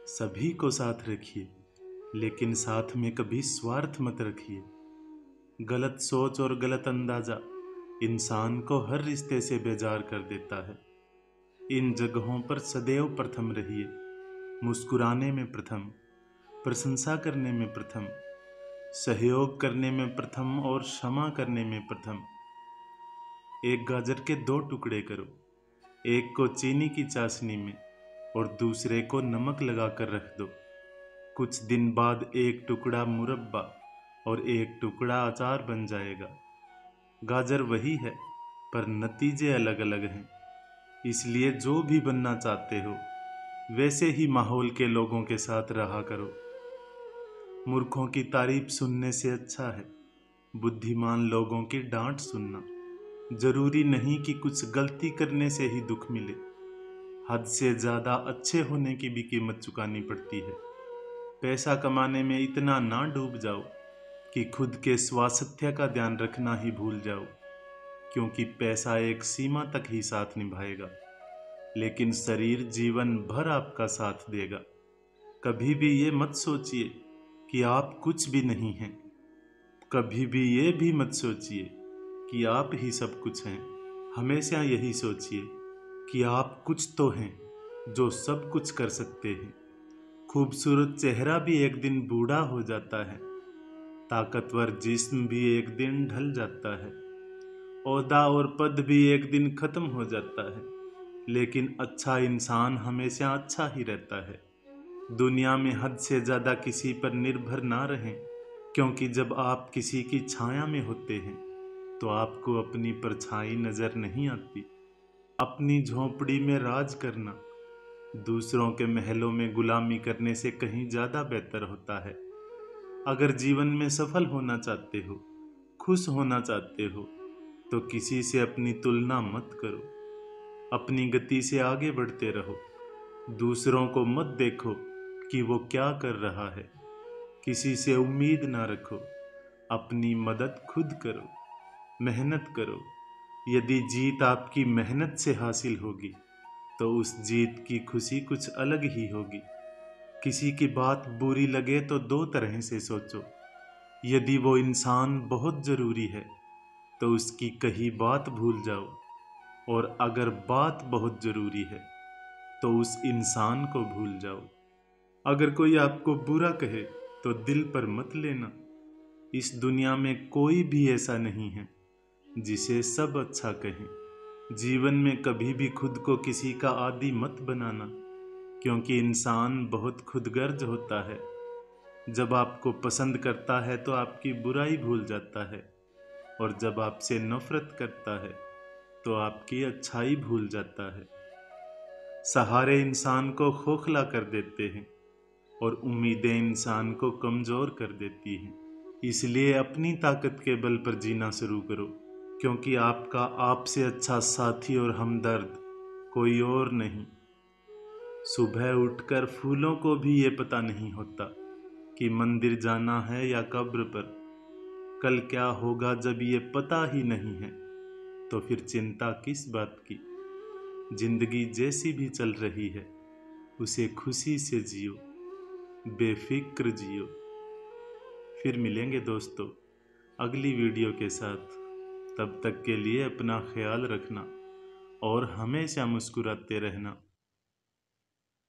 सभी को साथ रखिए, लेकिन साथ में कभी स्वार्थ मत रखिए। गलत सोच और गलत अंदाजा इंसान को हर रिश्ते से बेजार कर देता है। इन जगहों पर सदैव प्रथम रहिए। मुस्कुराने में प्रथम, प्रशंसा करने में प्रथम, सहयोग करने में प्रथम और क्षमा करने में प्रथम। एक गाजर के 2 टुकड़े करो, एक को चीनी की चाशनी में और दूसरे को नमक लगाकर रख दो। कुछ दिन बाद एक टुकड़ा मुरब्बा और एक टुकड़ा अचार बन जाएगा। गाजर वही है, पर नतीजे अलग अलग हैं। इसलिए जो भी बनना चाहते हो वैसे ही माहौल के लोगों के साथ रहा करो। मूर्खों की तारीफ सुनने से अच्छा है बुद्धिमान लोगों की डांट सुनना। जरूरी नहीं कि कुछ गलती करने से ही दुख मिले। हद से ज्यादा अच्छे होने की भी कीमत चुकानी पड़ती है। पैसा कमाने में इतना ना डूब जाओ कि खुद के स्वास्थ्य का ध्यान रखना ही भूल जाओ, क्योंकि पैसा एक सीमा तक ही साथ निभाएगा, लेकिन शरीर जीवन भर आपका साथ देगा। कभी भी ये मत सोचिए कि आप कुछ भी नहीं हैं। कभी भी ये भी मत सोचिए कि आप ही सब कुछ हैं। हमेशा यही सोचिए कि आप कुछ तो हैं जो सब कुछ कर सकते हैं। खूबसूरत चेहरा भी एक दिन बूढ़ा हो जाता है। ताकतवर जिस्म भी एक दिन ढल जाता है। ओहदा और पद भी एक दिन खत्म हो जाता है, लेकिन अच्छा इंसान हमेशा अच्छा ही रहता है। दुनिया में हद से ज्यादा किसी पर निर्भर ना रहें, क्योंकि जब आप किसी की छाया में होते हैं तो आपको अपनी परछाई नजर नहीं आती। अपनी झोंपड़ी में राज करना दूसरों के महलों में गुलामी करने से कहीं ज्यादा बेहतर होता है। अगर जीवन में सफल होना चाहते हो, खुश होना चाहते हो, तो किसी से अपनी तुलना मत करो। अपनी गति से आगे बढ़ते रहो। दूसरों को मत देखो कि वो क्या कर रहा है। किसी से उम्मीद ना रखो। अपनी मदद खुद करो। मेहनत करो। यदि जीत आपकी मेहनत से हासिल होगी तो उस जीत की खुशी कुछ अलग ही होगी। किसी की बात बुरी लगे तो 2 तरह से सोचो। यदि वो इंसान बहुत जरूरी है तो उसकी कही बात भूल जाओ, और अगर बात बहुत जरूरी है तो उस इंसान को भूल जाओ। अगर कोई आपको बुरा कहे तो दिल पर मत लेना। इस दुनिया में कोई भी ऐसा नहीं है जिसे सब अच्छा कहें। जीवन में कभी भी खुद को किसी का आदी मत बनाना, क्योंकि इंसान बहुत खुदगर्ज होता है। जब आपको पसंद करता है तो आपकी बुराई भूल जाता है, और जब आपसे नफरत करता है तो आपकी अच्छाई भूल जाता है। सहारे इंसान को खोखला कर देते हैं और उम्मीदें इंसान को कमजोर कर देती हैं। इसलिए अपनी ताकत के बल पर जीना शुरू करो, क्योंकि आपका आपसे अच्छा साथी और हमदर्द कोई और नहीं। सुबह उठकर फूलों को भी ये पता नहीं होता कि मंदिर जाना है या कब्र पर। कल क्या होगा जब ये पता ही नहीं है, तो फिर चिंता किस बात की। जिंदगी जैसी भी चल रही है उसे खुशी से जियो, बेफिक्र जियो। फिर मिलेंगे दोस्तों अगली वीडियो के साथ। तब तक के लिए अपना ख्याल रखना और हमेशा मुस्कुराते रहना।